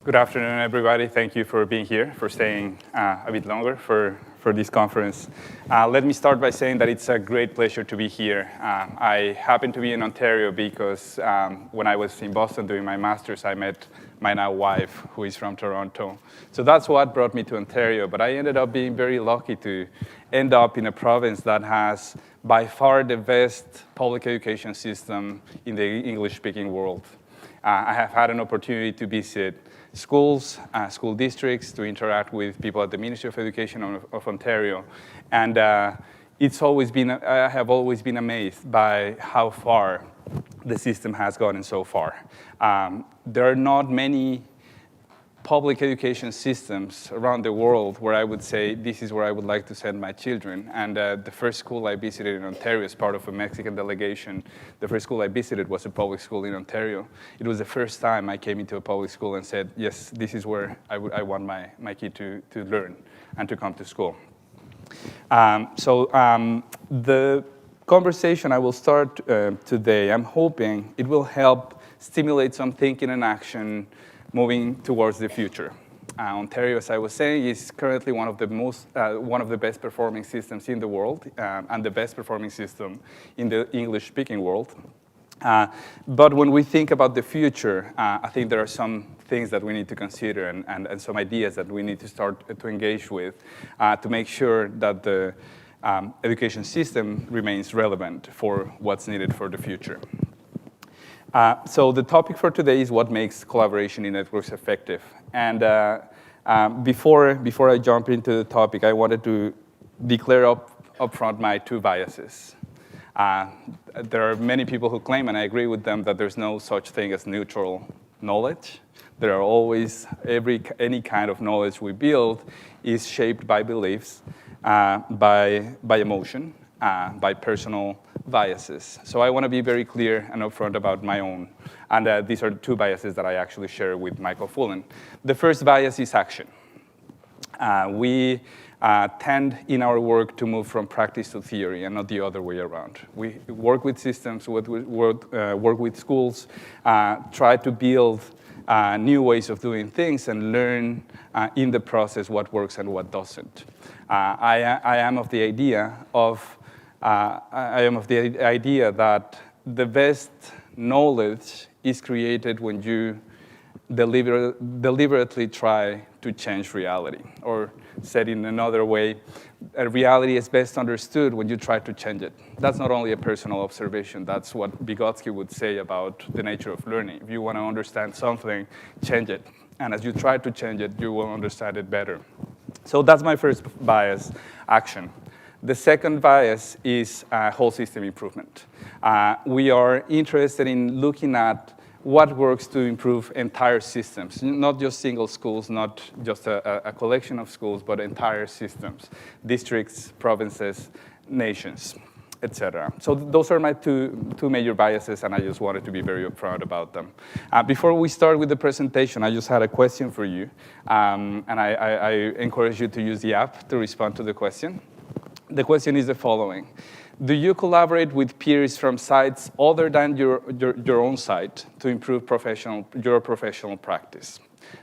Good afternoon, everybody. Thank you for being here, for staying a bit longer for this conference. Let me start by saying that it's a great pleasure to be here. I happen to be in Ontario because when I was in Boston doing my master's, I met my now wife, who is from Toronto. So that's what brought me to Ontario. But I ended up being very lucky to end up in a province that has by far the best public education system in the English-speaking world. I have had an opportunity to visit schools, school districts, to interact with people at the Ministry of Education of Ontario. And I have always been amazed by how far the system has gotten so far. There are not many public education systems around the world where I would say, this is where I would like to send my children. And the first school I visited in Ontario as part of a Mexican delegation, the first school I visited was a public school in Ontario. It was the first time I came into a public school and said, yes, this is where I want my kid to learn and to come to school. The conversation I will start today, I'm hoping it will help stimulate some thinking and action moving towards the future. Ontario, as I was saying, is currently one of the best performing systems in the world, and the best performing system in the English-speaking world. But when we think about the future, I think there are some things that we need to consider and some ideas that we need to start to engage with to make sure that the education system remains relevant for what's needed for the future. So the topic for today is what makes collaboration in networks effective. And before I jump into the topic, I wanted to declare upfront my two biases. There are many people who claim, and I agree with them, that there's no such thing as neutral knowledge. There are always, any kind of knowledge we build is shaped by beliefs, by emotion, by personal biases. So I want to be very clear and upfront about my own. And these are two biases that I actually share with Michael Fullen. The first bias is action. We tend in our work to move from practice to theory and not the other way around. We work with systems, work with schools, try to build new ways of doing things and learn in the process what works and what doesn't. I am of the idea that the best knowledge is created when you deliberately try to change reality. Or said in another way, reality is best understood when you try to change it. That's not only a personal observation, that's what Vygotsky would say about the nature of learning. If you want to understand something, change it. And as you try to change it, you will understand it better. So that's my first bias, action. The second bias is whole system improvement. We are interested in looking at what works to improve entire systems, not just single schools, not just a collection of schools, but entire systems, districts, provinces, nations, etc. So those are my two major biases, and I just wanted to be very upfront about them. Before we start with the presentation, I just had a question for you, and I encourage you to use the app to respond to the question. The question is the following. Do you collaborate with peers from sites other than your own site to improve your professional practice?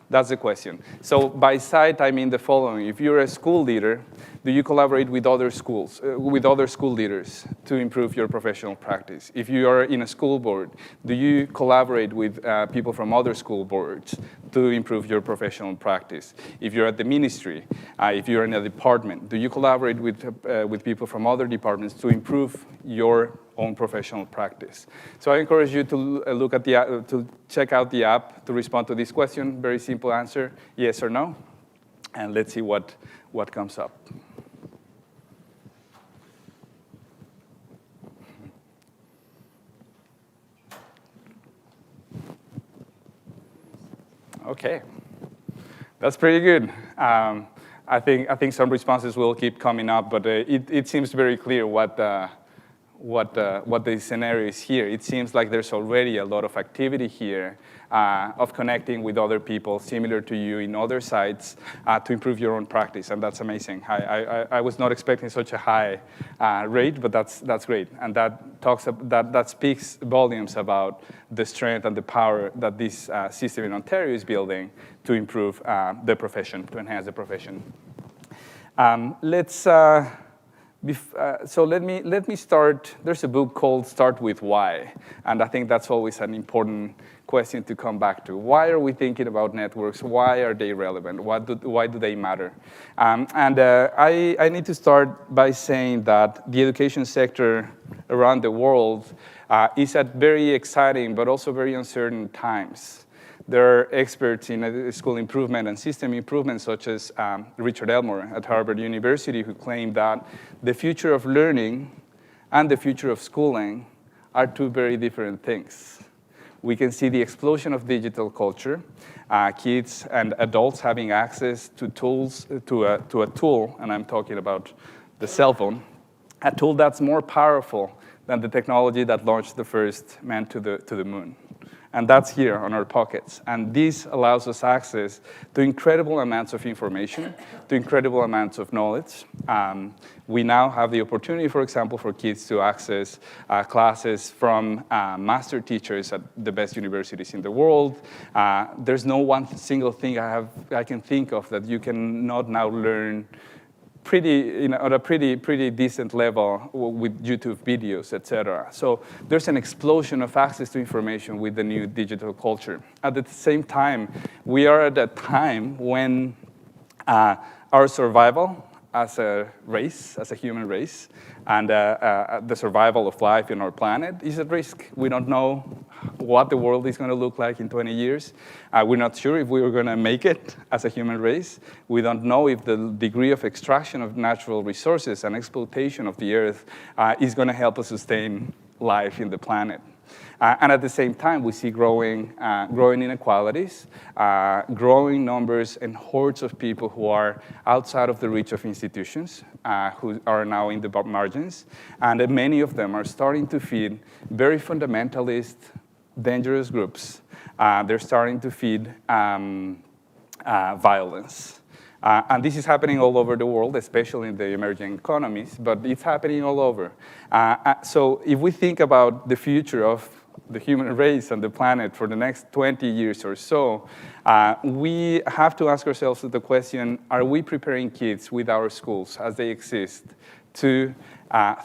That's the question. So by site, I mean the following. If you're a school leader, do you collaborate with other schools, with other school leaders to improve your professional practice? If you are in a school board, do you collaborate with people from other school boards to improve your professional practice? If you're at the ministry, if you're in a department, do you collaborate with people from other departments to improve your own professional practice? So I encourage you to look at to check out the app to respond to this question. Very simple answer, yes or no. And let's see what comes up. Okay, that's pretty good. I think some responses will keep coming up, but it seems very clear what what the scenario is here. It seems like there's already a lot of activity here of connecting with other people similar to you in other sites to improve your own practice, and that's amazing. I was not expecting such a high rate, but that's great, and that speaks volumes about the strength and the power that this system in Ontario is building to improve the profession, to enhance the profession. So let me start. There's a book called Start With Why, and I think that's always an important question to come back to. Why are we thinking about networks? Why are they relevant? Why do they matter? I need to start by saying that the education sector around the world is at very exciting but also very uncertain times. There are experts in school improvement and system improvement, such as Richard Elmore at Harvard University, who claim that the future of learning and the future of schooling are two very different things. We can see the explosion of digital culture, kids and adults having access to tools, to a tool, and I'm talking about the cell phone, a tool that's more powerful than the technology that launched the first man to the moon. And that's here on our pockets. And this allows us access to incredible amounts of information, to incredible amounts of knowledge. We now have the opportunity, for example, for kids to access classes from master teachers at the best universities in the world. There's no one single thing I can think of that you cannot now learn at a pretty decent level with YouTube videos, et cetera. So there's an explosion of access to information with the new digital culture. At the same time, we are at a time when our survival as a race, as a human race, and the survival of life in our planet is at risk. We don't know what the world is going to look like in 20 years. We're not sure if we are going to make it as a human race. We don't know if the degree of extraction of natural resources and exploitation of the earth is going to help us sustain life in the planet. And at the same time, we see growing inequalities, growing numbers and hordes of people who are outside of the reach of institutions, who are now in the margins. And many of them are starting to feed very fundamentalist, dangerous groups. They're starting to feed violence. And this is happening all over the world, especially in the emerging economies, but it's happening all over. So if we think about the future of the human race and the planet for the next 20 years or so, we have to ask ourselves the question, are we preparing kids with our schools as they exist to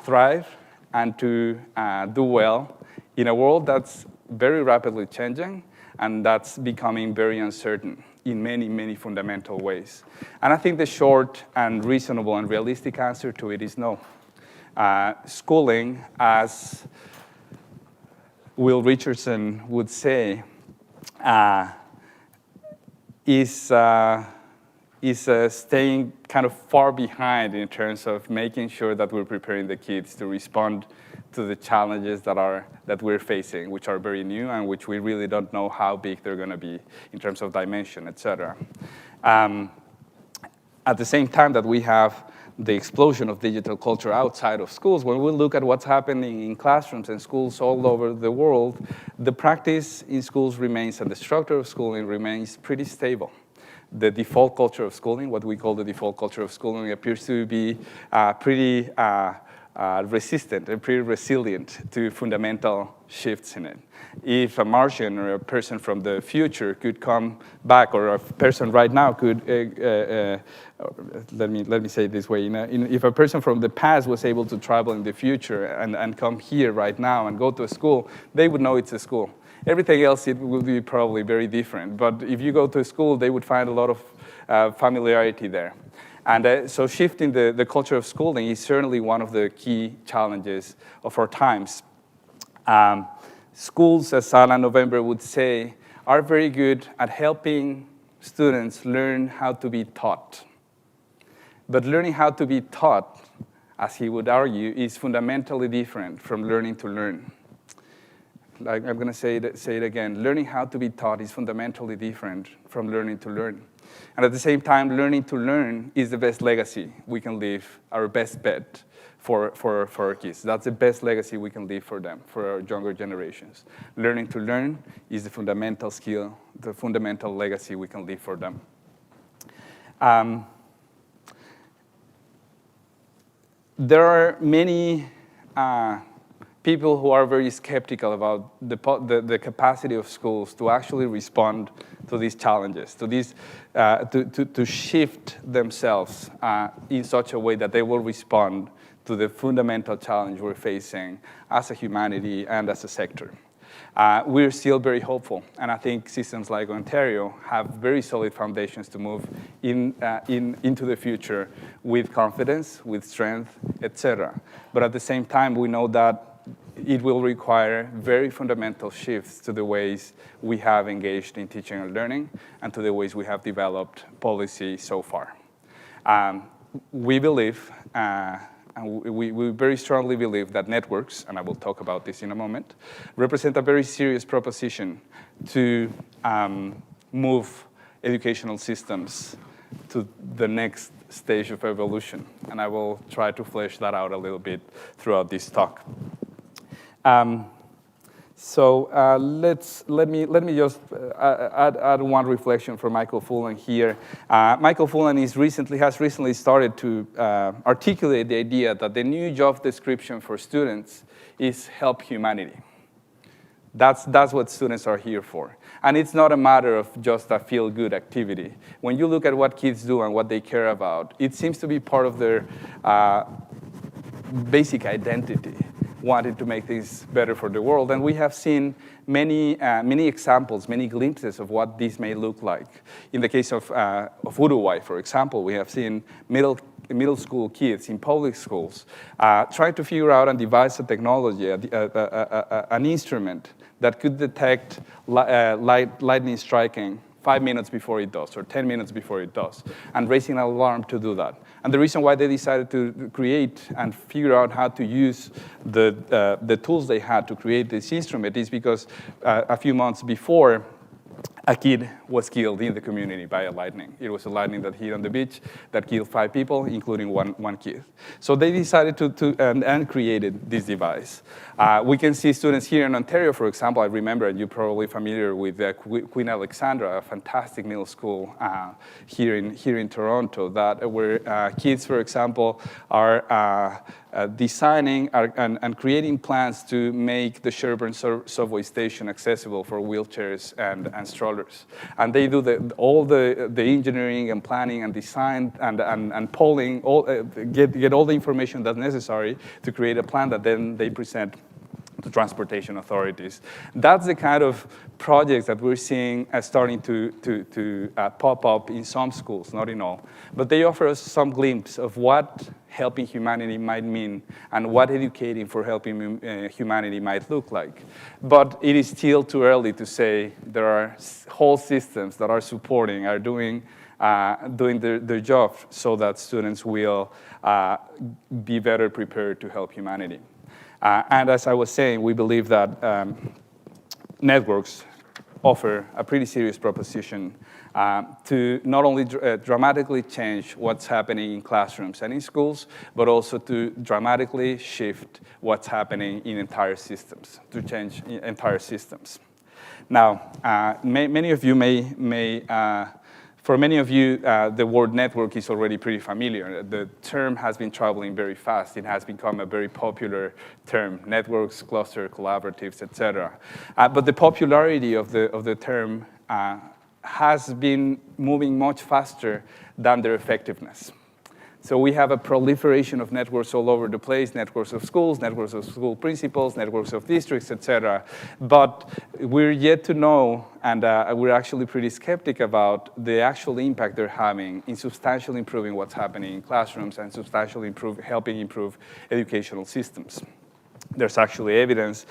thrive and to do well in a world that's very rapidly changing and that's becoming very uncertain in many, many fundamental ways? And I think the short and reasonable and realistic answer to it is no. Schooling, as Will Richardson would say, is staying kind of far behind in terms of making sure that we're preparing the kids to respond to the challenges that we're facing, which are very new and which we really don't know how big they're going to be in terms of dimension, et cetera. At the same time that we have the explosion of digital culture outside of schools, when we look at what's happening in classrooms and schools all over the world, the practice in schools remains, and the structure of schooling remains pretty stable. The default culture of schooling, what we call the default culture of schooling, appears to be pretty resistant and pretty resilient to fundamental shifts in it. If a Martian or a person from the future could come back, or a person right now could, let me say it this way, if a person from the past was able to travel in the future and come here right now and go to a school, they would know it's a school. Everything else, it would be probably very different. But if you go to a school, they would find a lot of familiarity there. And so shifting the culture of schooling is certainly one of the key challenges of our times. Schools, as Alan November would say, are very good at helping students learn how to be taught. But learning how to be taught, as he would argue, is fundamentally different from learning to learn. like I'm going to say it again, learning how to be taught is fundamentally different from learning to learn. And at the same time, learning to learn is the best legacy we can leave, our best bet for our kids. That's the best legacy we can leave for them, for our younger generations. Learning to learn is the fundamental skill, the fundamental legacy we can leave for them. There are many people who are very skeptical about the capacity of schools to actually respond to these challenges, to shift themselves in such a way that they will respond to the fundamental challenge we're facing as a humanity and as a sector. We're still very hopeful, and I think systems like Ontario have very solid foundations to move into the future with confidence, with strength, etc. But at the same time, we know that it will require very fundamental shifts to the ways we have engaged in teaching and learning and to the ways we have developed policy so far. We believe, and we very strongly believe that networks, and I will talk about this in a moment, represent a very serious proposition to move educational systems to the next stage of evolution. And I will try to flesh that out a little bit throughout this talk. Let me just add one reflection from Michael Fullan here. Michael Fullan has recently started to articulate the idea that the new job description for students is help humanity. That's what students are here for. And it's not a matter of just a feel-good activity. When you look at what kids do and what they care about, it seems to be part of their basic identity, wanting to make things better for the world. And we have seen many examples, many glimpses of what this may look like. In the case of Uruguay, for example, we have seen middle school kids in public schools try to figure out and devise a technology, an instrument that could detect lightning striking 5 minutes before it does, or 10 minutes before it does, and raising an alarm to do that. And the reason why they decided to create and figure out how to use the tools they had to create this instrument is because a few months before, a kid was killed in the community by a lightning. It was a lightning that hit on the beach that killed 5 people, including one kid. So they decided and created this device. We can see students here in Ontario, for example. I remember, and you're probably familiar with Queen Alexandra, a fantastic middle school here in Toronto, where kids, for example, are designing and creating plans to make the Sherbourne subway station accessible for wheelchairs and strollers. And they do all the engineering and planning and design and polling, get all the information that's necessary to create a plan that then they present to transportation authorities. That's the kind of projects that we're seeing starting to pop up in some schools, not in all. But they offer us some glimpse of what helping humanity might mean and what educating for helping humanity might look like. But it is still too early to say there are whole systems that are supporting, are doing their job so that students will be better prepared to help humanity. And as I was saying, we believe that networks offer a pretty serious proposition to not only dramatically change what's happening in classrooms and in schools, but also to dramatically shift what's happening in entire systems, to change entire systems. Now, many of you for many of you, the word network is already pretty familiar. The term has been traveling very fast. It has become a very popular term: networks, cluster, collaboratives, etc. But the popularity of the term has been moving much faster than their effectiveness. So we have a proliferation of networks all over the place: networks of schools, networks of school principals, networks of districts, etc. But we're yet to know, and we're actually pretty skeptic about the actual impact they're having in substantially improving what's happening in classrooms and substantially helping improve educational systems. There's actually evidence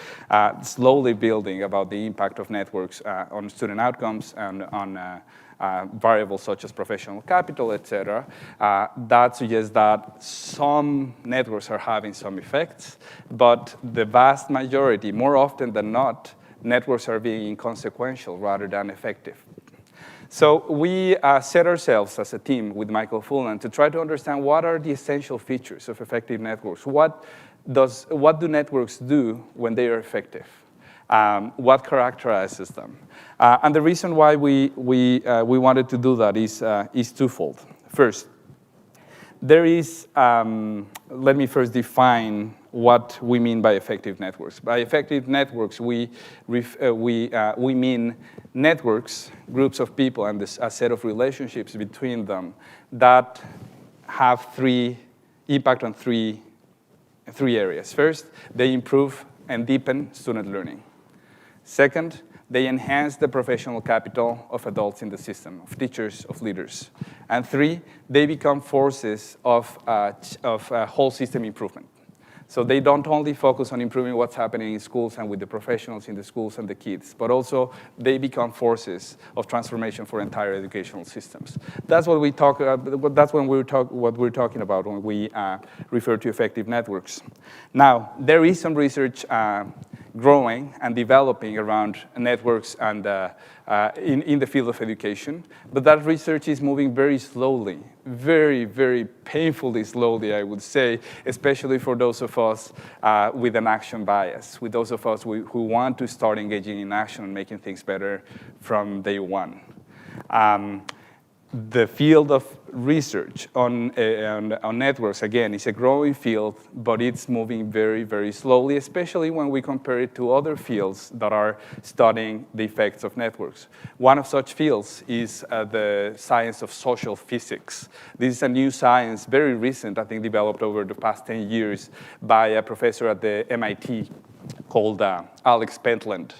slowly building about the impact of networks on student outcomes and variables such as professional capital, et cetera, that suggests that some networks are having some effects, but the vast majority, more often than not, networks are being inconsequential rather than effective. So we set ourselves as a team with Michael Fullan to try to understand what are the essential features of effective networks. What do networks do when they are effective? What characterizes them? And the reason why we wanted to do that is twofold. First, there is, let me first define what we mean by effective networks. By effective networks, we mean networks, groups of people, and a set of relationships between them that have impact on three areas. First, they improve and deepen student learning. Second, they enhance the professional capital of adults in the system, of teachers, of leaders. And three, they become forces of whole system improvement. So they don't only focus on improving what's happening in schools and with the professionals in the schools and the kids, but also they become forces of transformation for entire educational systems. That's what we talk. That's what we're talking about when we refer to effective networks. Now, there is some research growing and developing around networks and in the field of education, but that research is moving very slowly, very, very painfully slowly, I would say, especially for those of us with an action bias, with those of us who want to start engaging in action and making things better from day one. The field of research on networks, again, is a growing field, but it's moving very, very slowly, especially when we compare it to other fields that are studying the effects of networks. One of such fields is the science of social physics. This is a new science, very recent, I think developed over the past 10 years by a professor at the MIT called Alex Pentland.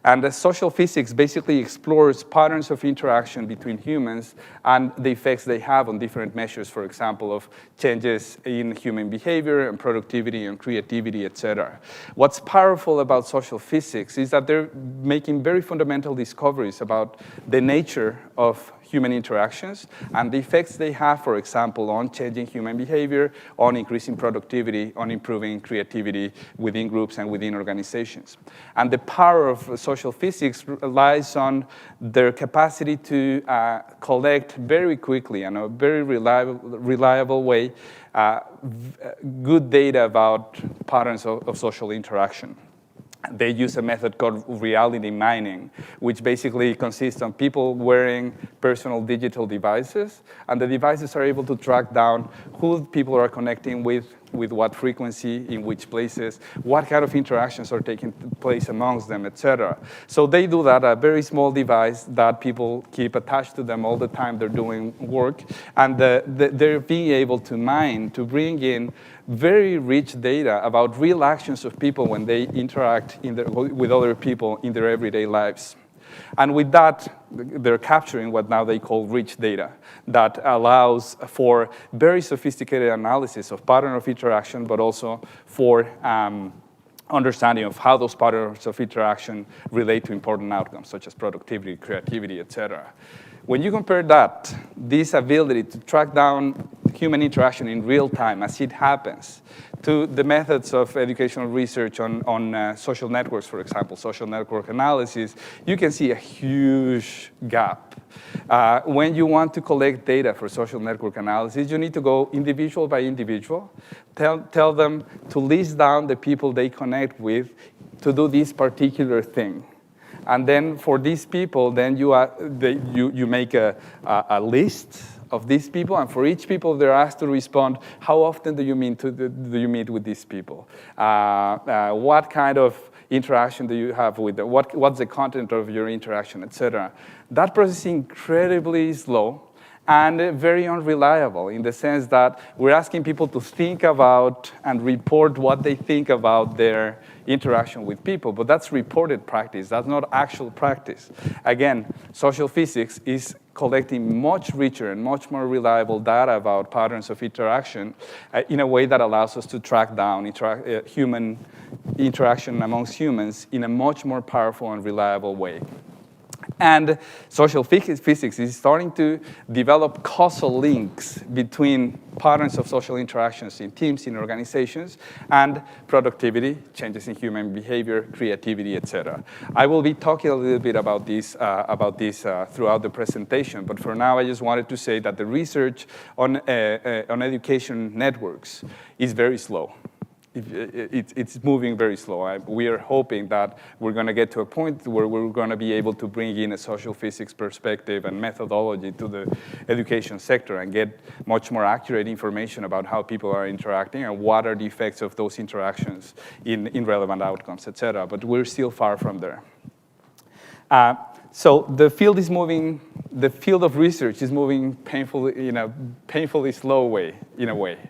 And the social physics basically explores patterns of interaction between humans and the effects they have on different measures, for example, of changes in human behavior and productivity and creativity, et cetera. What's powerful about social physics is that they're making very fundamental discoveries about the nature of human interactions and the effects they have, for example, on changing human behavior, on increasing productivity, on improving creativity within groups and within organizations. And the power of social physics lies on their capacity to collect very quickly in a very reliable way good data about patterns of social interaction. They use a method called reality mining, which basically consists of people wearing personal digital devices, and the devices are able to track down who people are connecting with what frequency, in which places, what kind of interactions are taking place amongst them, et cetera. So they do that, a very small device that people keep attached to them all the time they're doing work, and they're being able to mine, to bring in very rich data about real actions of people when they interact with other people in their everyday lives. And with that, they're capturing what now they call rich data that allows for very sophisticated analysis of pattern of interaction, but also for understanding of how those patterns of interaction relate to important outcomes, such as productivity, creativity, et cetera. When you compare that, this ability to track down human interaction in real time as it happens, to the methods of educational research on social networks, for example, social network analysis, you can see a huge gap. When you want to collect data for social network analysis, you need to go individual by individual, tell them to list down the people they connect with to do this particular thing. And then for these people, then you make a list of these people, and for each people, they're asked to respond, how often do you meet with these people? What kind of interaction do you have with them? What's the content of your interaction, et cetera? That process is incredibly slow and very unreliable in the sense that we're asking people to think about and report what they think about their interaction with people, but that's reported practice, that's not actual practice. Again, social physics is collecting much richer and much more reliable data about patterns of interaction in a way that allows us to track down human interaction amongst humans in a much more powerful and reliable way. And social physics is starting to develop causal links between patterns of social interactions in teams, in organizations, and productivity, changes in human behavior, creativity, etc. I will be talking a little bit about this throughout the presentation, but for now I just wanted to say that the research on education networks is very slow. It's moving very slow. We are hoping that we're going to get to a point where we're going to be able to bring in a social physics perspective and methodology to the education sector and get much more accurate information about how people are interacting and what are the effects of those interactions in relevant outcomes, et cetera. But we're still far from there. So the field is moving, the field of research is moving painfully, in a painfully slow way, in a way.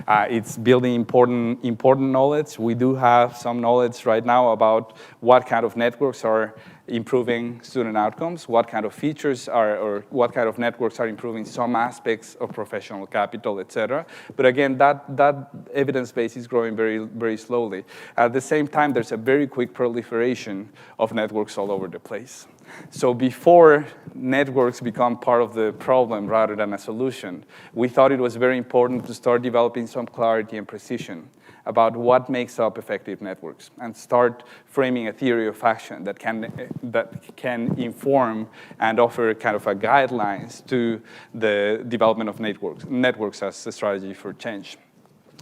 It's building important knowledge. We do have some knowledge right now about what kind of networks are improving student outcomes, what kind of features are, or what kind of networks are improving some aspects of professional capital, et cetera. But again, that evidence base is growing very, very slowly. At the same time, there's a very quick proliferation of networks all over the place. So before networks become part of the problem rather than a solution, we thought it was very important to start developing some clarity and precision about what makes up effective networks and start framing a theory of action that can inform and offer kind of a guidelines to the development of networks as a strategy for change.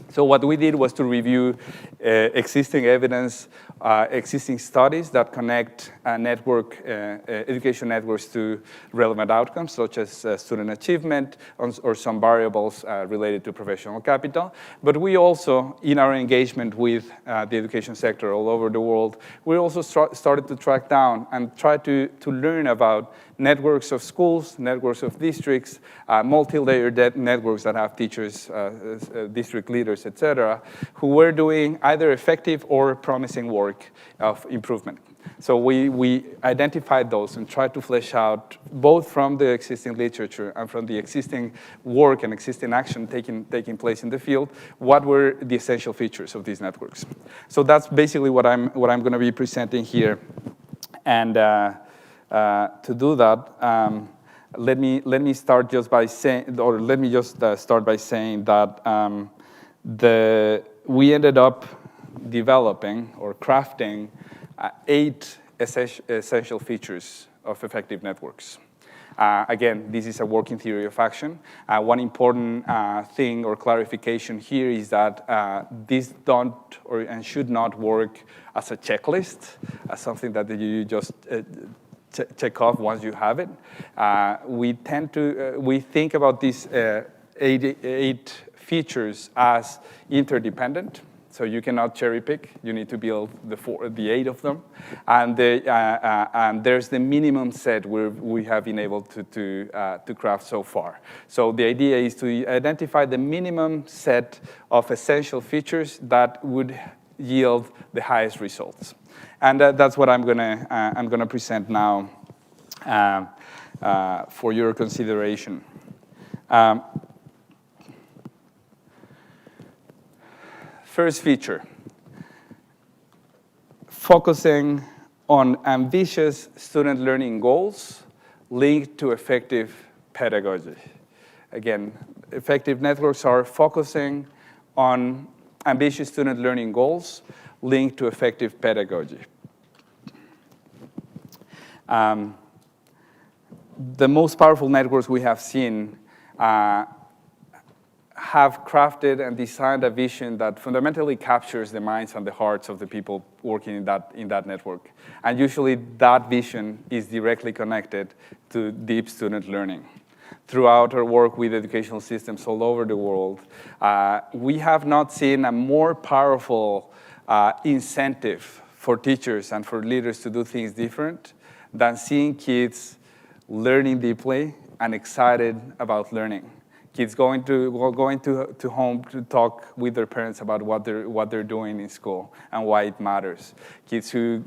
So what we did was to review existing evidence, existing studies that connect education networks to relevant outcomes, such as student achievement or some variables related to professional capital. But we also, in our engagement with the education sector all over the world, we also started to track down and try to learn about networks of schools, networks of districts, multi-layered networks that have teachers, district leaders, et cetera, who were doing either effective or promising work of improvement. So we identified those and tried to flesh out, both from the existing literature and from the existing work and existing action taking place in the field, what were the essential features of these networks. So that's basically what I'm going to be presenting here. And to do that, let me start just by saying, or let me just start by saying that we ended up developing or crafting 8 essential features of effective networks. Again, this is a working theory of action. One important thing or clarification here is that these don't and should not work as a checklist, as something that you just check off once you have it. We think about these 8 features as interdependent. So you cannot cherry pick. You need to build the 8 of them, and there's the minimum set we have been able to craft so far. So the idea is to identify the minimum set of essential features that would yield the highest results, and that's what I'm gonna present now for your consideration. First feature, focusing on ambitious student learning goals linked to effective pedagogy. Again, effective networks are focusing on ambitious student learning goals linked to effective pedagogy. The most powerful networks we have seen have crafted and designed a vision that fundamentally captures the minds and the hearts of the people working in that network. And usually that vision is directly connected to deep student learning. Throughout our work with educational systems all over the world, we have not seen a more powerful incentive for teachers and for leaders to do things different than seeing kids learning deeply and excited about learning. Kids going to home to talk with their parents about what they're doing in school and why it matters. Kids who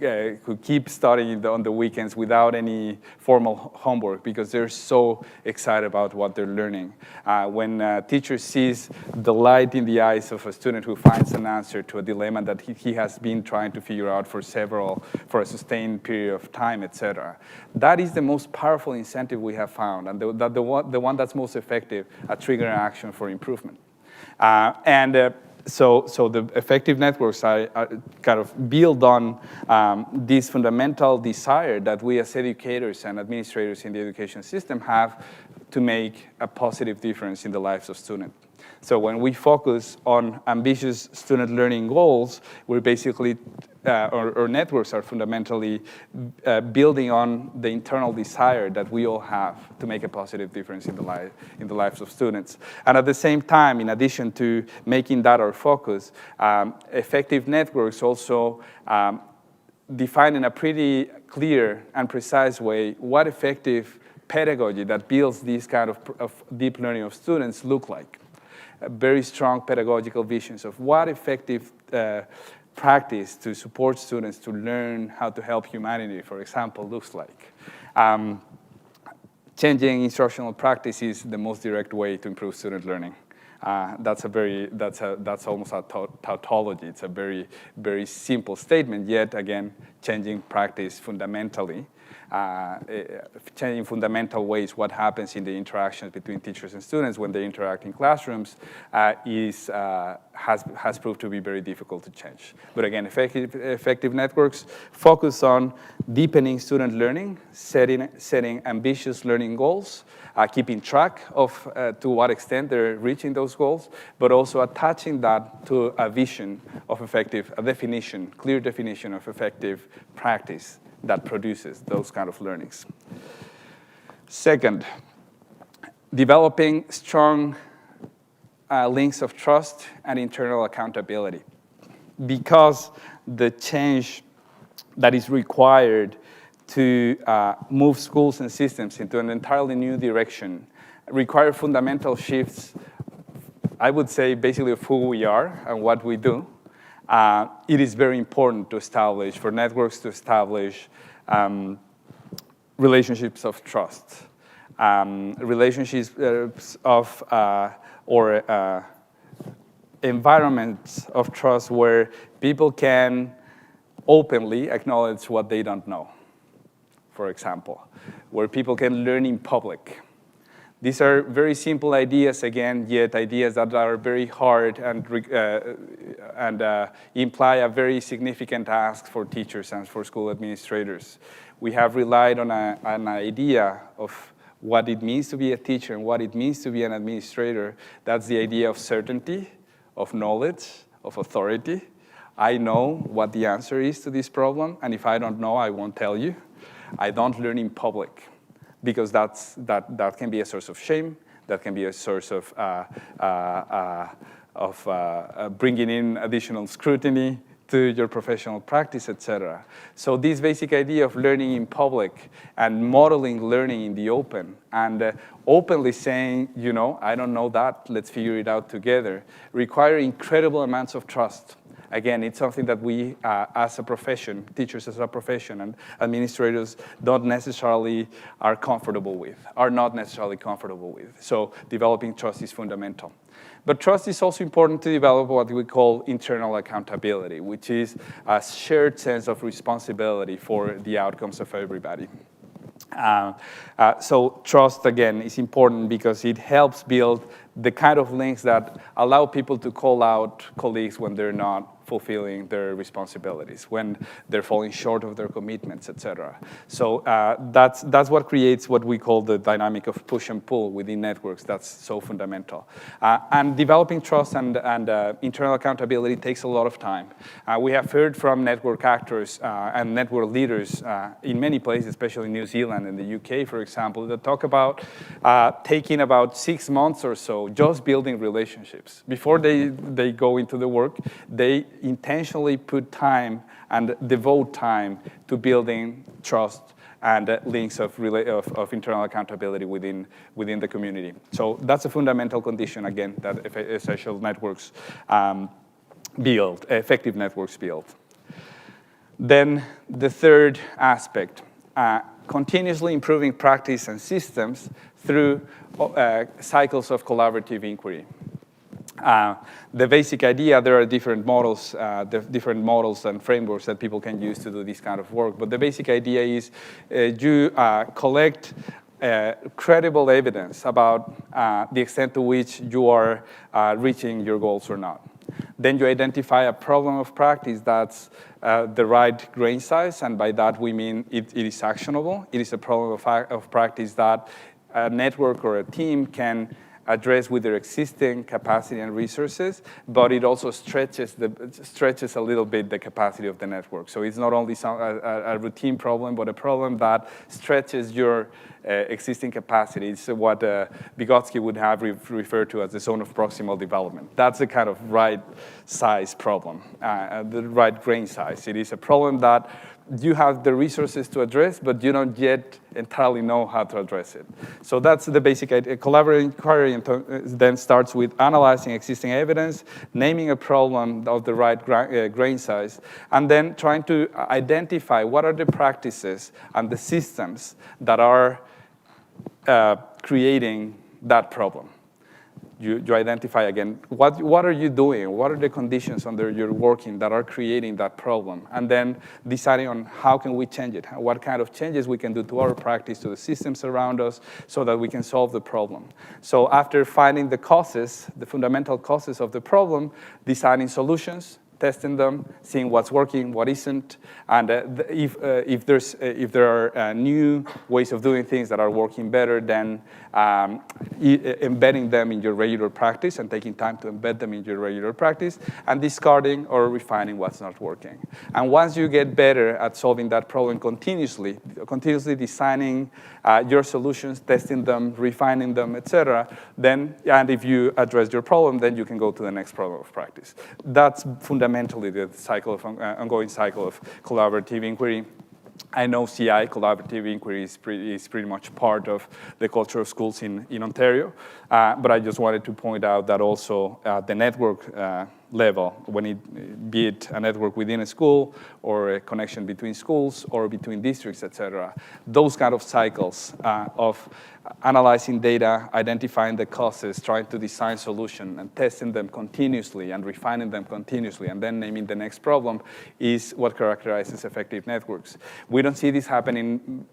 keep studying on the weekends without any formal homework because they're so excited about what they're learning. When a teacher sees the light in the eyes of a student who finds an answer to a dilemma that he has been trying to figure out for a sustained period of time, etc. That is the most powerful incentive we have found, and the one that's most effective at triggering action for improvement. So the effective networks are kind of build on this fundamental desire that we as educators and administrators in the education system have to make a positive difference in the lives of students. So when we focus on ambitious student learning goals, we're basically, our networks are fundamentally building on the internal desire that we all have to make a positive difference in the lives of students. And at the same time, in addition to making that our focus, effective networks also define in a pretty clear and precise way what effective pedagogy that builds these kind of deep learning of students look like. Very strong pedagogical visions of what effective practice to support students to learn how to help humanity, for example, looks like. Changing instructional practice is the most direct way to improve student learning. That's almost a tautology. It's a very, very simple statement, yet again, changing practice fundamentally. Changing fundamental ways what happens in the interactions between teachers and students when they interact in classrooms has proved to be very difficult to change. But again, effective networks focus on deepening student learning, setting ambitious learning goals, keeping track of to what extent they're reaching those goals, but also attaching that to a vision of clear definition of effective practice that produces those kind of learnings. Second, developing strong links of trust and internal accountability. Because the change that is required to move schools and systems into an entirely new direction require fundamental shifts, I would say, basically of who we are and what we do. It is very important for networks to establish relationships of trust, relationships of or environments of trust where people can openly acknowledge what they don't know, for example, where people can learn in public. These are very simple ideas, again, yet ideas that are very hard and imply a very significant task for teachers and for school administrators. We have relied on an idea of what it means to be a teacher and what it means to be an administrator. That's the idea of certainty, of knowledge, of authority. I know what the answer is to this problem, and if I don't know, I won't tell you. I don't learn in public, because that can be a source of shame, that can be a source of bringing in additional scrutiny to your professional practice, etc. So this basic idea of learning in public and modeling learning in the open and openly saying, I don't know that, let's figure it out together, require incredible amounts of trust. Again, it's something that we, as a profession, teachers as a profession, and administrators are not necessarily comfortable with. So developing trust is fundamental. But trust is also important to develop what we call internal accountability, which is a shared sense of responsibility for the outcomes of everybody. So trust, again, is important because it helps build the kind of links that allow people to call out colleagues when they're not fulfilling their responsibilities, when they're falling short of their commitments, etc. So that's what creates what we call the dynamic of push and pull within networks. That's so fundamental. And developing trust and internal accountability takes a lot of time. We have heard from network actors and network leaders in many places, especially New Zealand and the UK, for example, that talk about taking about 6 months or so just building relationships. Before they go into the work, they intentionally put time and devote time to building trust and links of internal accountability within the community. So that's a fundamental condition, again, that essential networks build, effective networks build. Then the third aspect, continuously improving practice and systems through cycles of collaborative inquiry. The basic idea, there are different models and frameworks that people can use to do this kind of work, but the basic idea is you collect credible evidence about the extent to which you are reaching your goals or not. Then you identify a problem of practice that's the right grain size, and by that we mean it is actionable. It is a problem of practice that a network or a team can address with their existing capacity and resources, but it also stretches a little bit the capacity of the network. So it's not only a routine problem, but a problem that stretches your existing capacity. It's what Vygotsky would have referred to as the zone of proximal development. That's the kind of right size problem, the right grain size. It is a problem that you have the resources to address, but you don't yet entirely know how to address it. So that's the basic idea. Collaborative inquiry then starts with analyzing existing evidence, naming a problem of the right grain size, and then trying to identify what are the practices and the systems that are creating that problem. You identify, again, what are you doing? What are the conditions under your working that are creating that problem? And then deciding on how can we change it? What kind of changes we can do to our practice, to the systems around us, so that we can solve the problem. So after finding the causes, the fundamental causes of the problem, designing solutions, testing them, seeing what's working, what isn't, and if there are new ways of doing things that are working better, then embedding them in your regular practice and taking time to embed them in your regular practice, and discarding or refining what's not working. And once you get better at solving that problem continuously designing your solutions, testing them, refining them, etc., then, and if you address your problem, then you can go to the next problem of practice. That's fundamentally the cycle of ongoing cycle of collaborative inquiry. I know CI, collaborative inquiry, is pretty much part of the culture of schools in Ontario, but I just wanted to point out that also at the network level, be it a network within a school or a connection between schools or between districts, etc., those kind of cycles of analyzing data, identifying the causes, trying to design solutions, and testing them continuously and refining them continuously, and then naming the next problem is what characterizes effective networks. We don't see this happening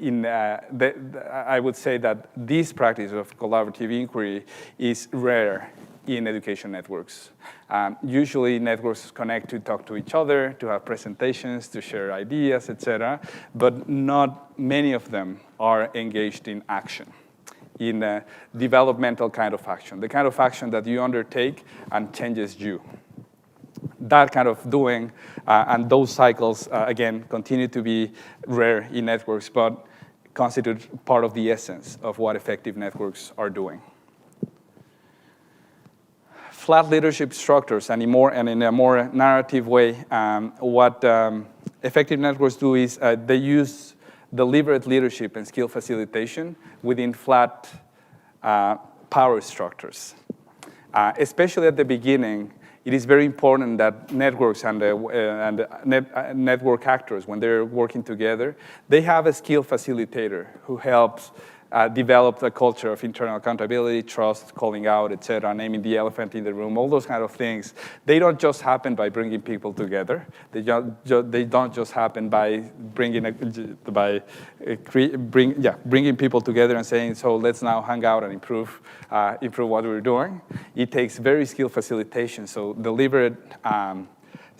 I would say that this practice of collaborative inquiry is rare in education networks. Usually networks connect to talk to each other, to have presentations, to share ideas, etc., but not many of them are engaged in action, in a developmental kind of action, the kind of action that you undertake and changes you. That kind of doing and those cycles, again, continue to be rare in networks, but constitute part of the essence of what effective networks are doing. Flat leadership structures, and in a more narrative way, what effective networks do is they use deliberate leadership and skill facilitation within flat power structures. Especially at the beginning, it is very important that networks and network actors, when they're working together, they have a skill facilitator who helps develop the culture of internal accountability, trust, calling out, etc., naming the elephant in the room, all those kind of things. They don't just happen by bringing people together. They don't just happen by bringing people together and saying, so let's now hang out and improve what we're doing. It takes very skilled facilitation, so deliberate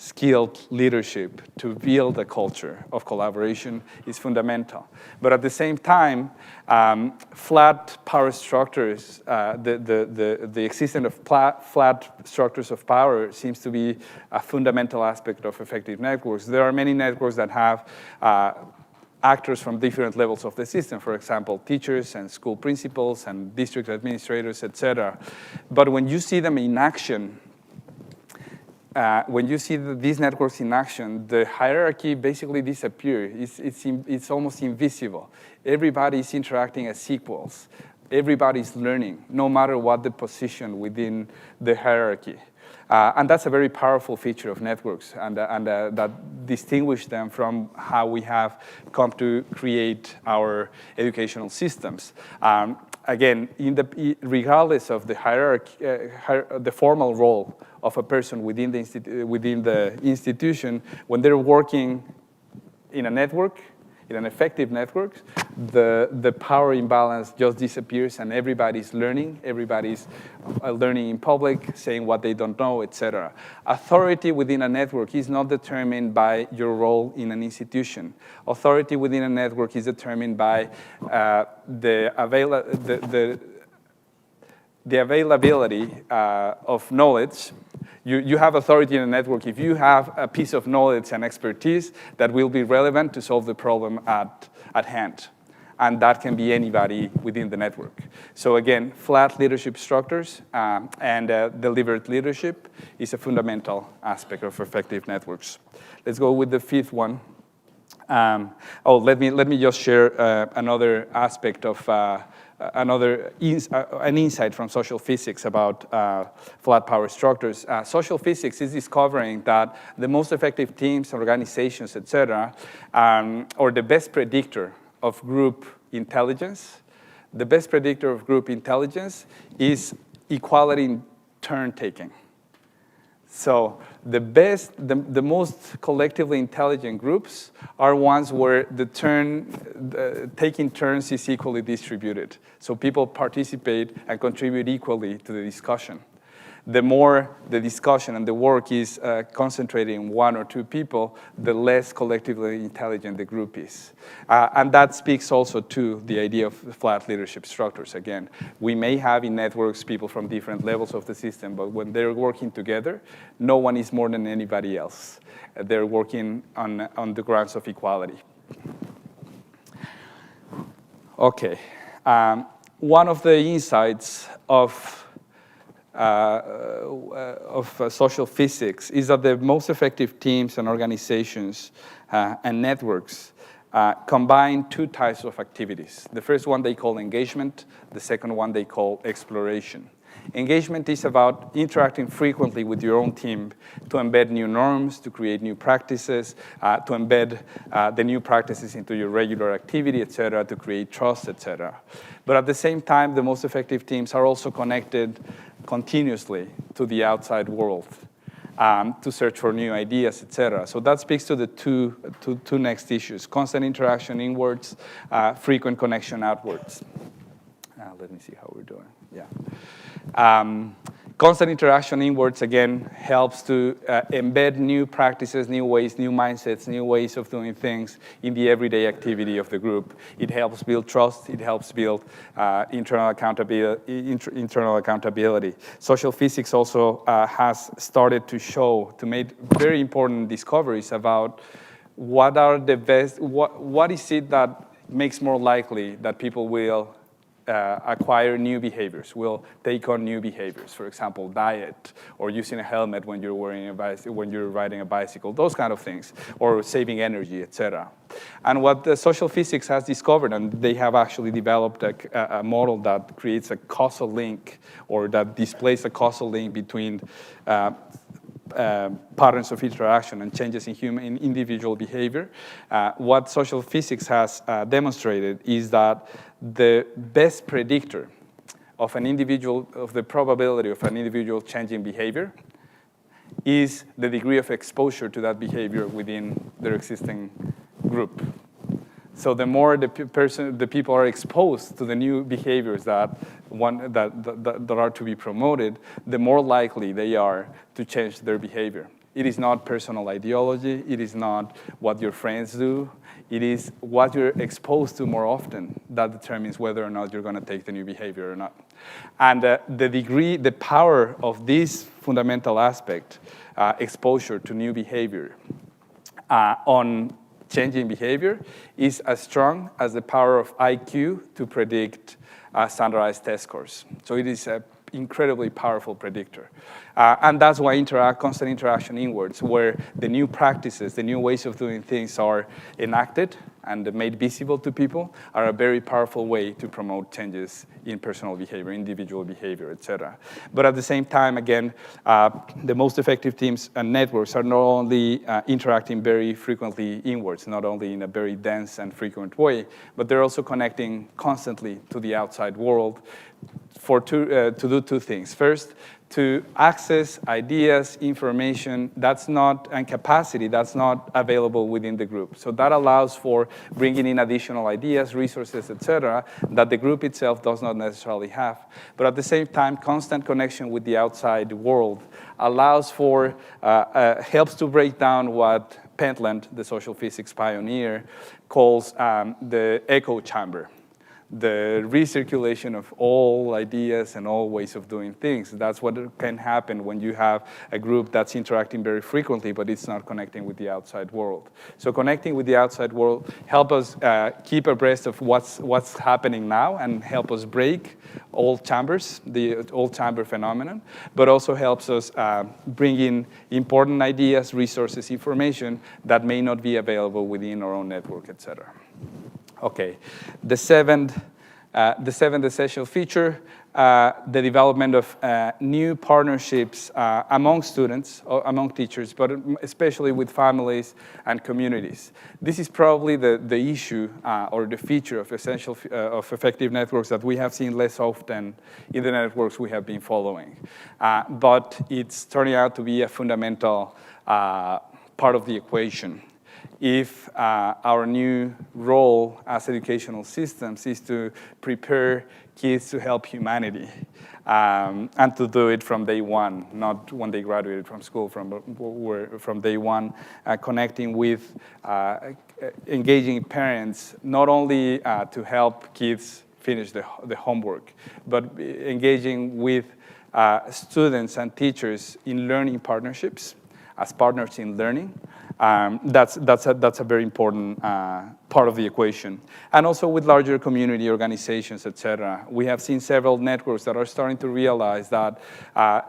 skilled leadership to build a culture of collaboration is fundamental. But at the same time, flat power structures, the existence of flat structures of power seems to be a fundamental aspect of effective networks. There are many networks that have actors from different levels of the system, for example, teachers and school principals and district administrators, etc. But when you see them in action, when you see these networks in action, the hierarchy basically disappears. It's almost invisible. Everybody is interacting as equals. Everybody's learning, no matter what the position within the hierarchy. And that's a very powerful feature of networks, and that distinguishes them from how we have come to create our educational systems. Again, regardless of the hierarchy, the formal role of a person within the institution, when they're working in a network, in an effective network, the power imbalance just disappears, and everybody's learning. Everybody's learning in public, saying what they don't know, etc. Authority within a network is not determined by your role in an institution. Authority within a network is determined by the availability of knowledge. You have authority in a network if you have a piece of knowledge and expertise that will be relevant to solve the problem at hand. And that can be anybody within the network. So again, flat leadership structures and deliberate leadership is a fundamental aspect of effective networks. Let's go with the fifth one. Let me just share another aspect of an insight from social physics about flat power structures. Social physics is discovering that the most effective teams, organizations, etc., or the best predictor of group intelligence, is equality in turn taking. So the most collectively intelligent groups are ones where taking turns is equally distributed. So people participate and contribute equally to the discussion. The more the discussion and the work is concentrated in one or two people, the less collectively intelligent the group is. And that speaks also to the idea of flat leadership structures. Again, we may have in networks people from different levels of the system, but when they're working together, no one is more than anybody else. They're working on the grounds of equality. Okay. One of the insights of social physics is that the most effective teams and organizations and networks combine two types of activities. The first one they call engagement. The second one they call exploration. Engagement is about interacting frequently with your own team to embed new norms, to create new practices, to embed the new practices into your regular activity, et cetera, to create trust, et cetera. But at the same time, the most effective teams are also connected continuously to the outside world to search for new ideas, et cetera. So that speaks to the two next issues: constant interaction inwards, frequent connection outwards. Let me see how we're doing. Yeah. Constant interaction inwards, again, helps to embed new practices, new ways, new mindsets, new ways of doing things in the everyday activity of the group. It helps build trust. It helps build internal accountability. Social physics also has started to make very important discoveries about what is it that makes more likely that people will acquire new behaviors, will take on new behaviors. For example, diet, or using a helmet when you're when you're riding a bicycle, those kind of things, or saving energy, etc. And what the social physics has discovered, and they have actually developed a model that creates a causal link, or that displays a causal link between patterns of interaction and changes in individual behavior. What social physics has demonstrated is that the best predictor of the probability of an individual changing behavior is the degree of exposure to that behavior within their existing group. So the more the people are exposed to the new behaviors that are to be promoted, the more likely they are to change their behavior. It is not personal ideology. It is not what your friends do. It is what you're exposed to more often that determines whether or not you're going to take the new behavior or not. And the power of this fundamental aspect, exposure to new behavior, on changing behavior, is as strong as the power of IQ to predict standardized test scores. So it is incredibly powerful predictor. And that's why constant interaction inwards, where the new practices, the new ways of doing things are enacted and made visible to people, are a very powerful way to promote changes in personal behavior, individual behavior, et cetera. But at the same time, again, the most effective teams and networks are not only interacting very frequently inwards, not only in a very dense and frequent way, but they're also connecting constantly to the outside world to do two things. First, to access ideas, information and capacity that's not available within the group. So that allows for bringing in additional ideas, resources, et cetera, that the group itself does not necessarily have. But at the same time, constant connection with the outside world allows for, helps to break down what Pentland, the social physics pioneer, calls the echo chamber. The recirculation of all ideas and all ways of doing things. That's what can happen when you have a group that's interacting very frequently, but it's not connecting with the outside world. So connecting with the outside world help us keep abreast of what's happening now and help us break old chambers, the old chamber phenomenon, but also helps us bring in important ideas, resources, information that may not be available within our own network, et cetera. Okay, the seventh essential feature, the development of new partnerships among students, or among teachers, but especially with families and communities. This is probably the issue or the feature of effective networks that we have seen less often in the networks we have been following. But it's turning out to be a fundamental part of the equation. If our new role as educational systems is to prepare kids to help humanity, and to do it from day one, not when they graduated from school, from day one, connecting with, engaging parents, not only to help kids finish the homework, but engaging with students and teachers in learning partnerships, as partners in learning. That's a very important part of the equation. And also with larger community organizations, et cetera. We have seen several networks that are starting to realize that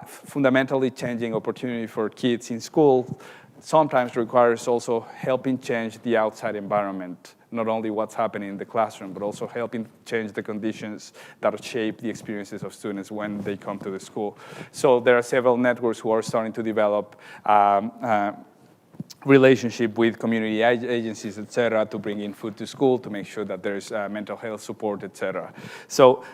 fundamentally changing opportunity for kids in school sometimes requires also helping change the outside environment, not only what's happening in the classroom, but also helping change the conditions that shape the experiences of students when they come to the school. So there are several networks who are starting to develop relationship with community agencies, et cetera, to bring in food to school, to make sure that there's mental health support, et cetera. So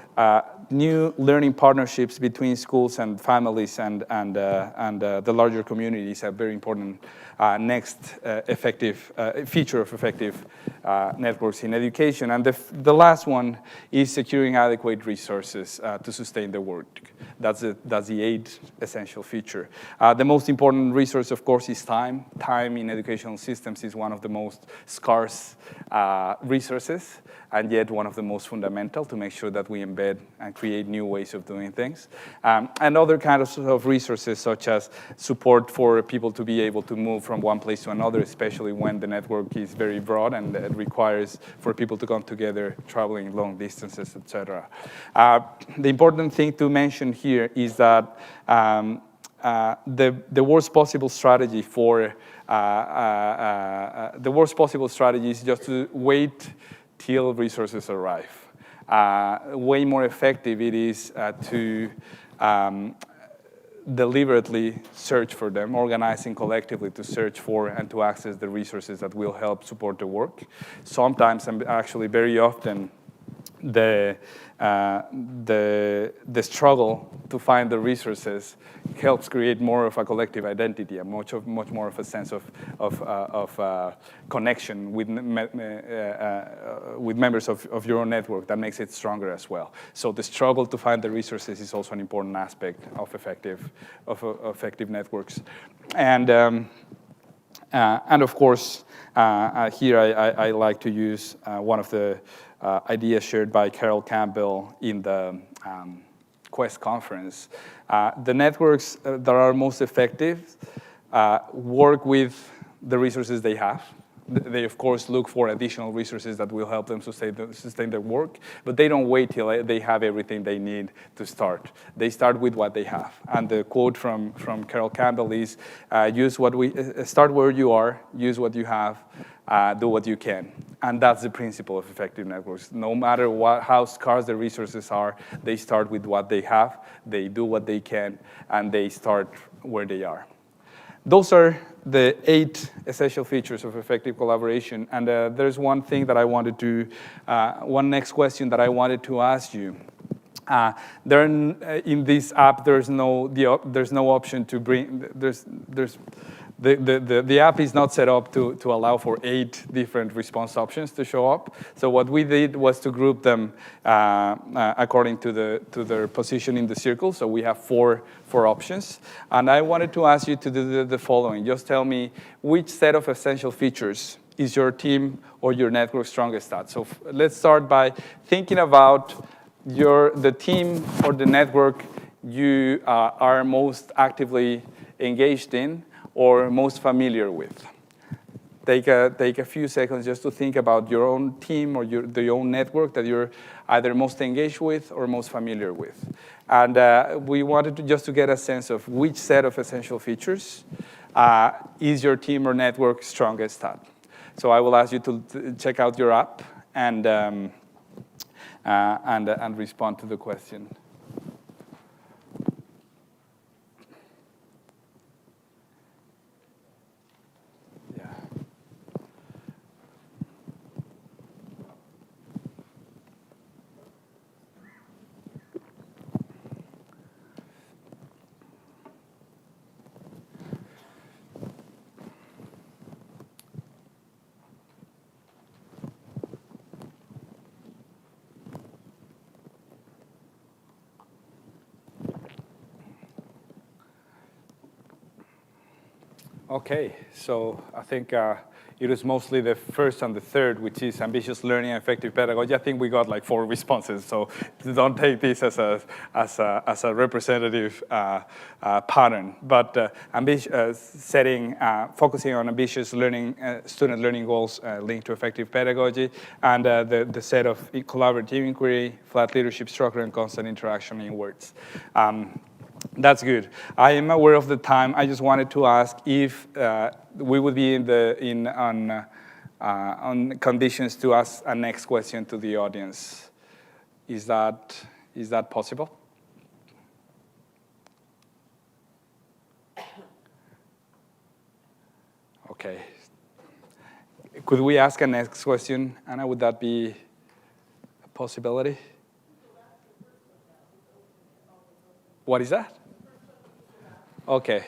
new learning partnerships between schools and families and the larger communities are very important next effective feature of effective networks in education. And the last one is securing adequate resources to sustain the work. That's the eighth essential feature. The most important resource, of course, is time. Time in educational systems is one of the most scarce resources, and yet one of the most fundamental to make sure that we embed and create new ways of doing things. And other kinds of resources, such as support for people to be able to move from one place to another, especially when the network is very broad and it requires for people to come together, traveling long distances, et cetera. The important thing to mention here is that the worst possible strategy is just to wait till resources arrive. Way more effective it is to deliberately search for them, organizing collectively to search for and to access the resources that will help support the work. Sometimes, and actually very often, the struggle to find the resources helps create more of a collective identity, and much more of a sense of connection with members of your own network that makes it stronger as well. So the struggle to find the resources is also an important aspect of effective networks, and of course here I like to use one of the ideas shared by Carol Campbell in the Quest conference. The networks that are most effective work with the resources they have, They, of course, look for additional resources that will help them sustain their work, but they don't wait till they have everything they need to start. They start with what they have. And the quote from Carol Campbell is, start where you are, use what you have, do what you can. And that's the principle of effective networks. No matter how scarce the resources are, they start with what they have, they do what they can, and they start where they are. Those are the 8 essential features of effective collaboration. And there's one thing that I wanted to, one next question that I wanted to ask you. In this app, there's no option to bring, the app is not set up to allow for 8 different response options to show up. So what we did was to group them according to their position in the circle. So we have four options. And I wanted to ask you to do the following. Just tell me which set of essential features is your team or your network strongest at. So let's start by thinking about the team or the network you are most actively engaged in or most familiar with. Take a few seconds just to think about your own team or your own network that you're either most engaged with or most familiar with. And we wanted just to get a sense of which set of essential features is your team or network strongest at. So I will ask you to check out your app and respond to the question. Okay, so I think it was mostly the first and the third, which is ambitious learning and effective pedagogy. I think we got like 4 responses, so don't take this as a representative pattern. But focusing on ambitious learning, student learning goals linked to effective pedagogy, and the set of collaborative inquiry, flat leadership structure, and constant interaction in words. That's good. I am aware of the time. I just wanted to ask if we would be on conditions to ask a next question to the audience. Is that possible? Okay. Could we ask a next question, Anna? Would that be a possibility? What is that? Okay.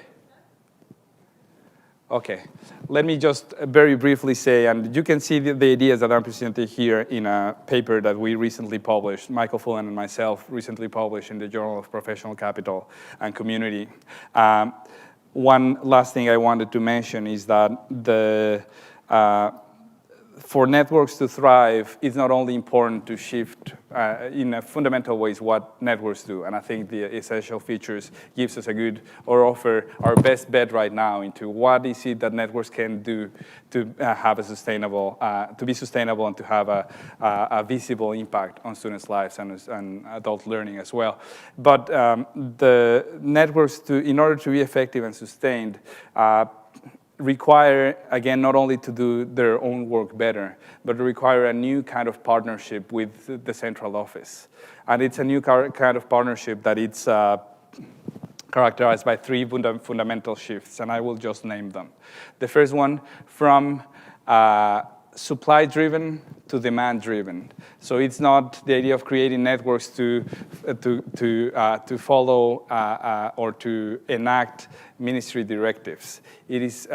Okay. Let me just very briefly say, and you can see the ideas that I'm presenting here in a paper that we recently published, Michael Fullen and myself recently published in the Journal of Professional Capital and Community. One last thing I wanted to mention is that for networks to thrive, it's not only important to shift in a fundamental ways what networks do. And I think the essential features gives us offer our best bet right now into what is it that networks can do to have a sustainable, to be sustainable and to have a visible impact on students' lives and adult learning as well. But the networks, in order to be effective and sustained, require, again, not only to do their own work better, but require a new kind of partnership with the central office. And it's a new kind of partnership that it's characterized by 3 fundamental shifts, and I will just name them. The first one, from supply-driven to demand-driven. So it's not the idea of creating networks to follow or to enact ministry directives. It is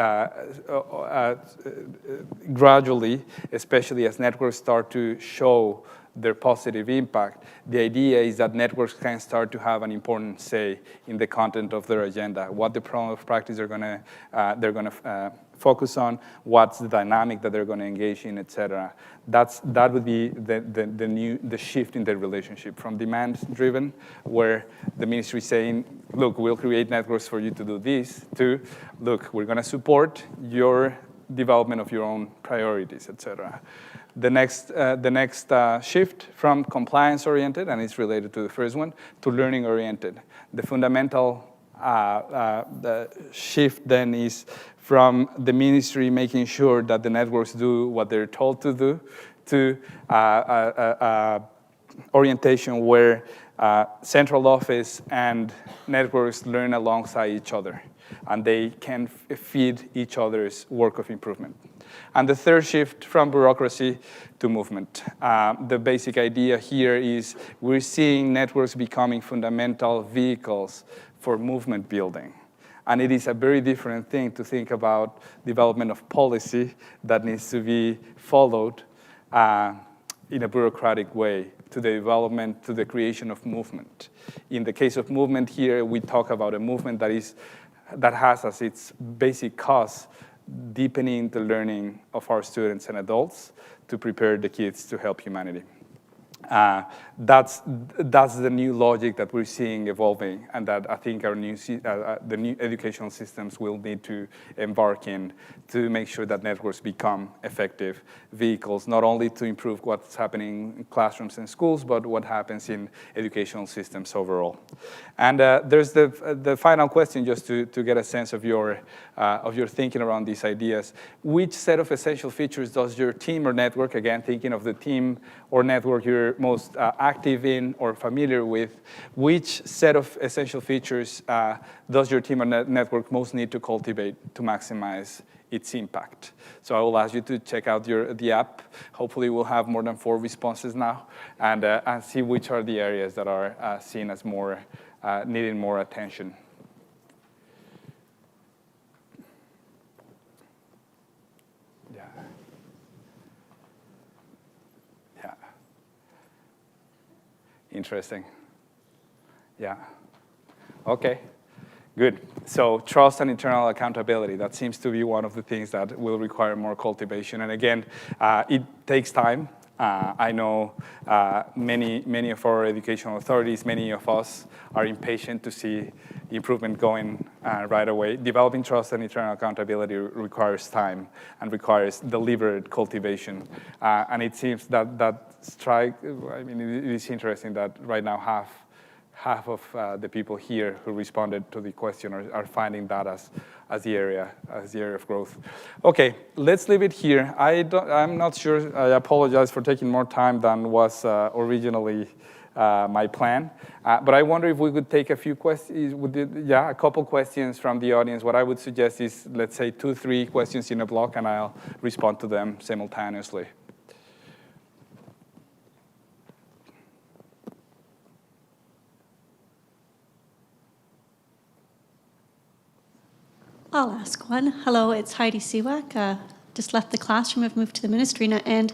gradually, especially as networks start to show their positive impact, the idea is that networks can start to have an important say in the content of their agenda, what the problem of practice they're going to focus on, what's the dynamic that they're going to engage in, etc. That would be the shift in the relationship from demand-driven, where the ministry is saying, look, we'll create networks for you to do this, to, look, we're going to support your development of your own priorities, etc. The next shift from compliance-oriented, and it's related to the first one, to learning-oriented. The fundamental the shift then is from the ministry making sure that the networks do what they're told to do, to orientation where central office and networks learn alongside each other, and they can feed each other's work of improvement. And the third shift from bureaucracy to movement. The basic idea here is we're seeing networks becoming fundamental vehicles for movement building. And it is a very different thing to think about development of policy that needs to be followed in a bureaucratic way to the development, to the creation of movement. In the case of movement here, we talk about a movement that has as its basic cause deepening the learning of our students and adults to prepare the kids to help humanity. That's the new logic that we're seeing evolving, and that I think our the new educational systems will need to embark in to make sure that networks become effective vehicles, not only to improve what's happening in classrooms and schools, but what happens in educational systems overall. And there's the final question, just to get a sense of your thinking around these ideas. Which set of essential features does your team or network, again, thinking of the team or network you're most active in or familiar with, which set of essential features does your team or network most need to cultivate to maximize its impact? So I will ask you to check out the app. Hopefully we'll have more than 4 responses now, and see which are the areas that are seen as more needing more attention. Interesting. Yeah. Okay. Good. So trust and internal accountability. That seems to be one of the things that will require more cultivation. And again, it takes time. I know many of our educational authorities, many of us are impatient to see improvement going right away. Developing trust and internal accountability requires time and requires deliberate cultivation. And it seems that it is interesting that right now half of the people here who responded to the question are finding that as the area of growth. Okay, let's leave it here. I'm not sure. I apologize for taking more time than was originally my plan. But I wonder if we could take a few questions. A couple questions from the audience. What I would suggest is, let's say 2-3 questions in a block, and I'll respond to them simultaneously. I'll ask one. Hello, it's Heidi Siwak. Just left the classroom, I've moved to the ministry now, and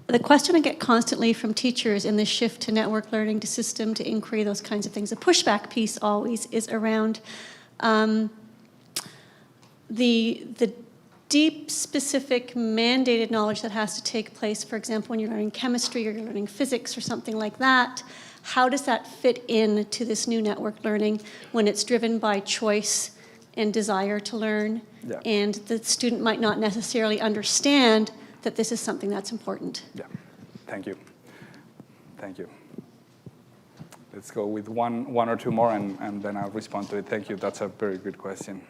the question I get constantly from teachers in this shift to network learning, to system, to inquiry, those kinds of things, the pushback piece always is around the deep, specific, mandated knowledge that has to take place. For example, when you're learning chemistry or you're learning physics or something like that, how does that fit into this new network learning when it's driven by choice and desire to learn, and the student might not necessarily understand that this is something that's important? Yeah, thank you. Let's go with one or two more, and then I'll respond to it. Thank you. That's a very good question.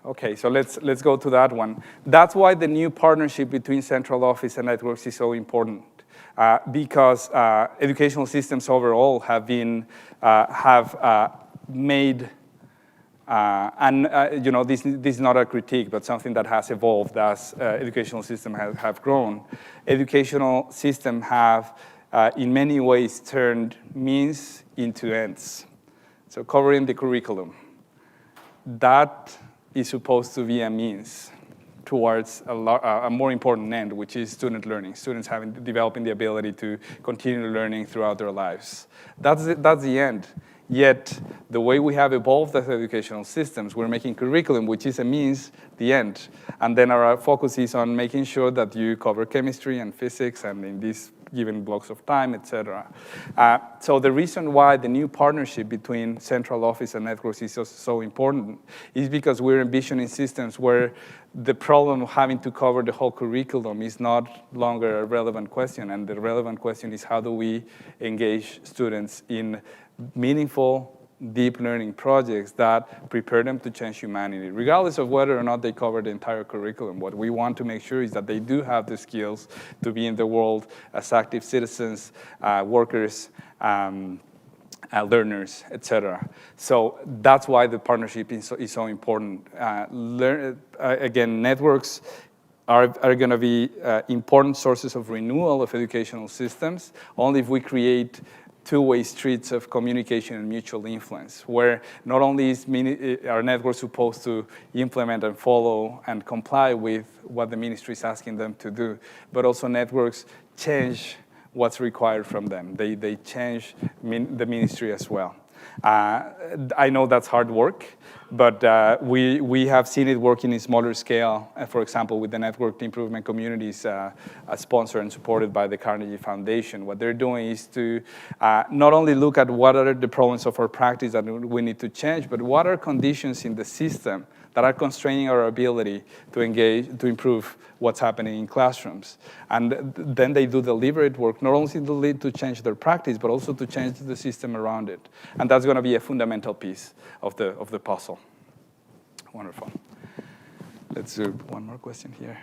Okay, so let's go to that one. That's why the new partnership between central office and networks is so important. Because educational systems overall have made, this is not a critique, but something that has evolved as educational systems have grown. Educational systems have, in many ways, turned means into ends. So covering the curriculum, that is supposed to be a means towards a more important end, which is student learning, students developing the ability to continue learning throughout their lives. That's the end. Yet, the way we have evolved as educational systems, we're making curriculum, which is a means, the end. And then our focus is on making sure that you cover chemistry and physics and in these given blocks of time, et cetera. So the reason why the new partnership between central office and networks is so important is because we're envisioning systems where the problem of having to cover the whole curriculum is not longer a relevant question, and the relevant question is how do we engage students in meaningful, deep learning projects that prepare them to change humanity, regardless of whether or not they cover the entire curriculum. What we want to make sure is that they do have the skills to be in the world as active citizens, workers, learners, etc. So that's why the partnership is so important. Again, networks are going to be important sources of renewal of educational systems only if we create two-way streets of communication and mutual influence, where not only is our network supposed to implement and follow and comply with what the ministry is asking them to do, but also networks change what's required from them. They change the ministry as well. I know that's hard work, but we have seen it working in smaller scale. For example, with the Networked Improvement Communities sponsored and supported by the Carnegie Foundation. What they're doing is to not only look at what are the problems of our practice that we need to change, but what are conditions in the system that are constraining our ability to engage, to improve what's happening in classrooms. And then they do deliberate work, not only to change their practice, but also to change the system around it. And that's going to be a fundamental piece of the puzzle. Wonderful. Let's do one more question here.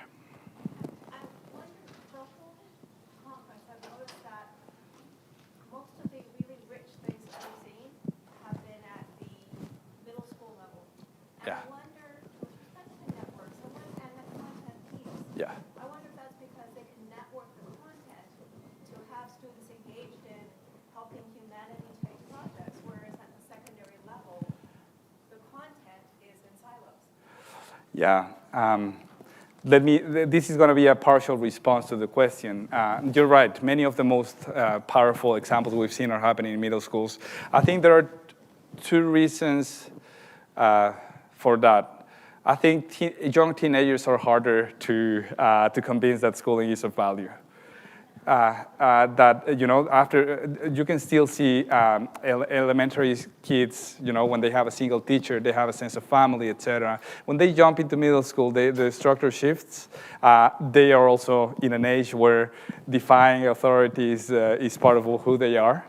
Yeah, this is going to be a partial response to the question. You're right, many of the most powerful examples we've seen are happening in middle schools. I think there are two reasons for that. I think young teenagers are harder to convince that schooling is of value. That, after, you can still see elementary kids, when they have a single teacher, they have a sense of family, etc. When they jump into middle school, the structure shifts. They are also in an age where defying authorities is part of who they are.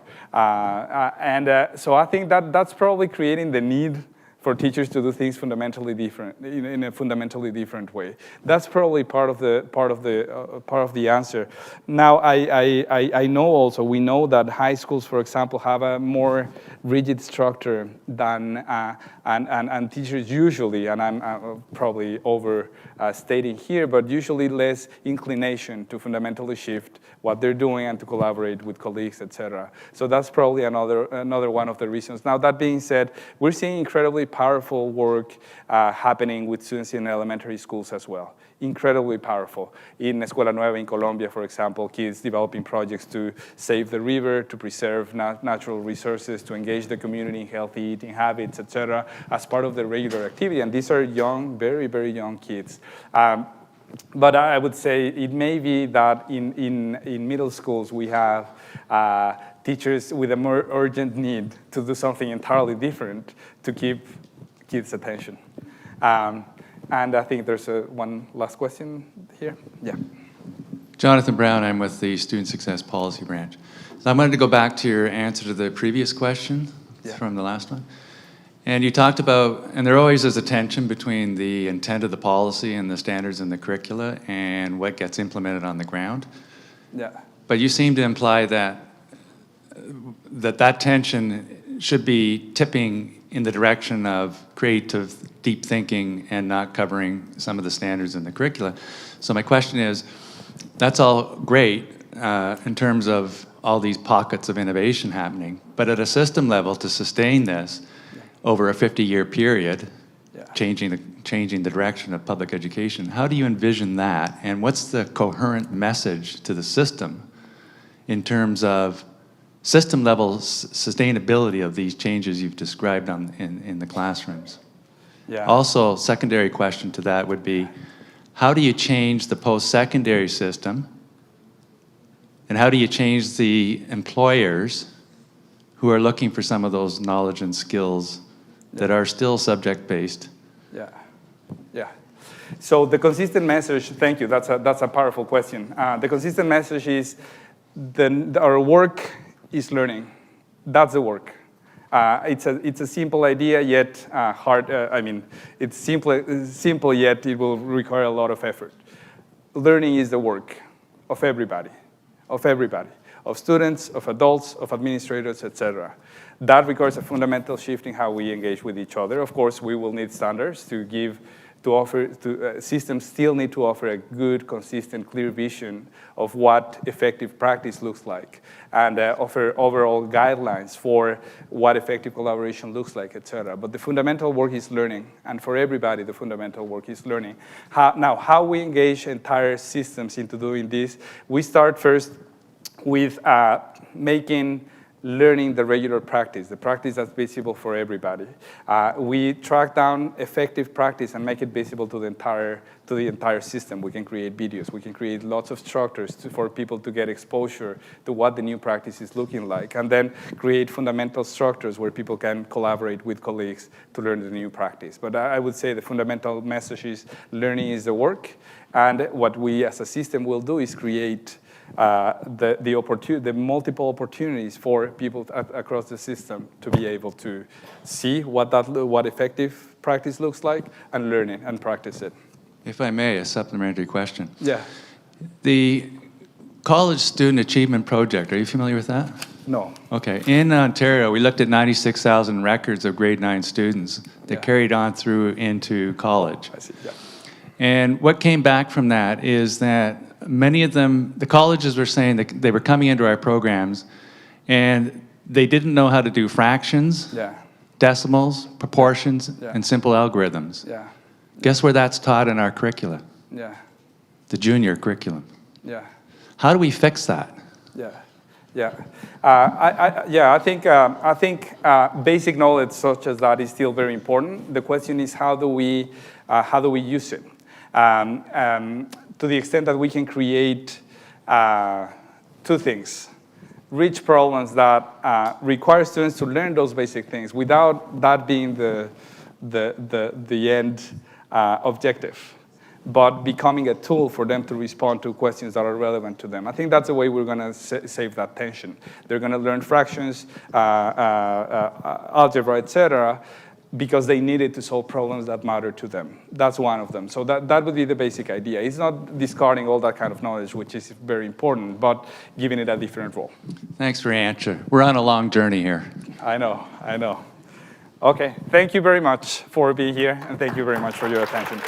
So I think that's probably creating the need for teachers to do things fundamentally different, in a fundamentally different way. That's probably part of the answer. Now, I know also, we know that high schools, for example, have a more rigid structure than, and teachers usually, and I'm probably overstating here, but usually less inclination to fundamentally shift what they're doing and to collaborate with colleagues, etc. So that's probably another one of the reasons. Now, that being said, we're seeing incredibly powerful work happening with students in elementary schools as well. Incredibly powerful. In Escuela Nueva in Colombia, for example, kids developing projects to save the river, to preserve natural resources, to engage the community in healthy eating habits, etc., as part of their regular activity. And these are young, very, very young kids. But I would say it may be that in middle schools we have teachers with a more urgent need to do something entirely different to keep kids' attention. And I think there's one last question here. Yeah. Jonathan Brown, I'm with the Student Success Policy Branch. So I wanted to go back to your answer to the previous question from the last one. And you talked about, and there always is a tension between the intent of the policy and the standards in the curricula and what gets implemented on the ground. Yeah. But you seem to imply that tension should be tipping in the direction of creative, deep thinking and not covering some of the standards in the curricula. So my question is, that's all great in terms of all these pockets of innovation happening, but at a system level to sustain this over a 50-year period, changing the direction of public education, how do you envision that? And what's the coherent message to the system in terms of system level sustainability of these changes you've described in the classrooms. Yeah. Also, secondary question to that would be, how do you change the post-secondary system? And how do you change the employers who are looking for some of those knowledge and skills that are still subject-based? Yeah, yeah. So the consistent message, thank you, that's a powerful question. The consistent message is our work is learning. That's the work. It's a simple idea, yet hard. It's simple, yet it will require a lot of effort. Learning is the work of everybody, of students, of adults, of administrators, etc. That requires a fundamental shift in how we engage with each other. Of course, we will need standards systems still need to offer a good, consistent, clear vision of what effective practice looks like, and offer overall guidelines for what effective collaboration looks like, etc. But the fundamental work is learning, and for everybody, the fundamental work is learning. How we engage entire systems into doing this, we start first with making learning the regular practice, the practice that's visible for everybody. We track down effective practice and make it visible to the entire system. We can create videos. We can create lots of structures for people to get exposure to what the new practice is looking like, and then create fundamental structures where people can collaborate with colleagues to learn the new practice. But I would say the fundamental message is learning is the work, and what we as a system will do is create the multiple opportunities for people across the system to be able to see what effective practice looks like and learn it and practice it. If I may, a supplementary question. Yeah. The College Student Achievement Project, are you familiar with that? No. Okay. In Ontario, we looked at 96,000 records of grade 9 students that carried on through into college. I see, yeah. And what came back from that is that many of them, the colleges were saying that they were coming into our programs and they didn't know how to do fractions, decimals, proportions, and simple algorithms. Yeah. Guess where that's taught in our curricula? Yeah. The junior curriculum. Yeah. How do we fix that? Yeah. Yeah. I think basic knowledge such as that is still very important. The question is how do we use it? To the extent that we can create two things. Rich problems that require students to learn those basic things without that being the end objective, but becoming a tool for them to respond to questions that are relevant to them. I think that's the way we're going to save that tension. They're going to learn fractions, algebra, etc., because they needed to solve problems that matter to them. That's one of them. So that would be the basic idea. It's not discarding all that kind of knowledge, which is very important, but giving it a different role. Thanks for your answer. We're on a long journey here. I know. Okay, thank you very much for being here, and thank you very much for your attention.